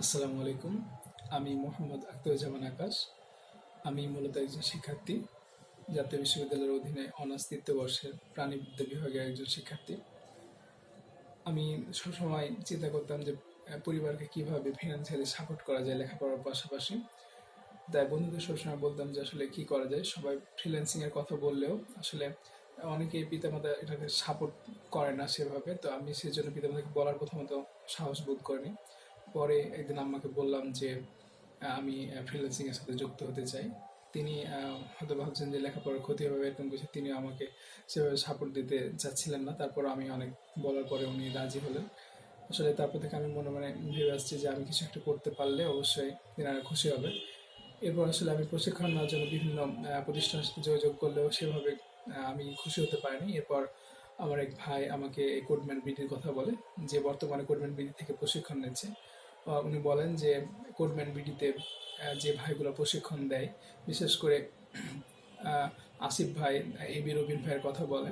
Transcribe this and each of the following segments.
আসসালামু আলাইকুম। আমি মোহাম্মদ আকাশ। আমি মূলত একজন শিক্ষার্থী, জাতীয় বিশ্ববিদ্যালয়ের অধীনে অনার্স তৃতীয় বর্ষের প্রাণিবিদ্যা বিভাগের একজন শিক্ষার্থী। আমি সবসময় চিন্তা করতাম যে পরিবারকে কিভাবে ফিনান্সিয়ালি সাপোর্ট করা যায় লেখাপড়ার পাশাপাশি। তাই বন্ধুদের সবসময় বলতাম যে আসলে কি করা যায়। সবাই ফ্রিল্যান্সিং এর কথা বললেও আসলে অনেকেই পিতামাতা এটাকে সাপোর্ট করে না সেভাবে। তো আমি সেই জন্য পিতামাতাকে বলার প্রথমত সাহস বোধ করিনি। পরে একদিন আম্মাকে বললাম যে আমি ফ্রিল্যান্সিং এর সাথে যুক্ত হতে চাই। তিনি হয়তো ভাবছেন যে লেখাপড়ার ক্ষতি হবে এরকম কিছু, তিনি আমাকে সেভাবে সাপোর্ট দিতে চাচ্ছিলেন না। তারপর আমি অনেক বলার পরে উনি রাজি হলেন। আসলে তারপর থেকে আমি মনে মনে ভেবে আসছি যে আমি কিছু একটা করতে পারলে অবশ্যই তিনারা খুশি হবে। এরপর আসলে আমি প্রশিক্ষণ নেওয়ার জন্য বিভিন্ন প্রতিষ্ঠানের সাথে যোগাযোগ করলেও সেভাবে আমি খুশি হতে পারিনি। এরপর আমার এক ভাই আমাকে এই কোডম্যান বিডির কথা বলে, যে বর্তমানে কোডম্যান বিডি থেকে প্রশিক্ষণ নিচ্ছে। উনি বলেন যে কোডম্যান বিডিতে যে ভাইগুলো প্রশিক্ষণ দেয়, বিশেষ করে আসিফ ভাই, এবি রবিন ভাইয়ের কথা বলে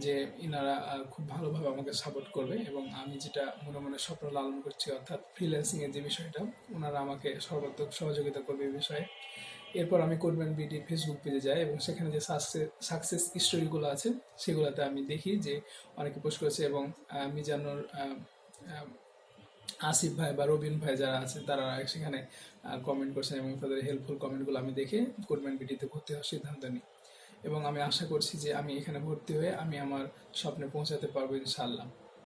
যে ইনারা খুব ভালোভাবে আমাকে সাপোর্ট করবে, এবং আমি যেটা মনে মনে স্বপ্ন লালন করছি অর্থাৎ ফ্রিল্যান্সিংয়ের যে বিষয়টা, ওনারা আমাকে সর্বাত্মক সহযোগিতা করবে এই বিষয়ে। এরপর আমি কোডম্যান বিডি ফেসবুক পেজে যাই এবং সেখানে যে সাকসেস স্টোরিগুলো আছে সেগুলোতে আমি দেখি যে অনেকে পোস্ট করেছে, এবং মিজানুর আসিফ ভাই বা রবিন ভাই যারা আছে তারা সেখানে কমেন্ট করছেন, এবং তাদের হেল্পফুল কমেন্টগুলো আমি দেখে কোডম্যান বিডিতে ভর্তি হওয়ার সিদ্ধান্ত নিই। এবং আমি আশা করছি যে আমি এখানে ভর্তি হয়ে আমি আমার স্বপ্নে পৌঁছাতে পারবো ইনশাআল্লাহ।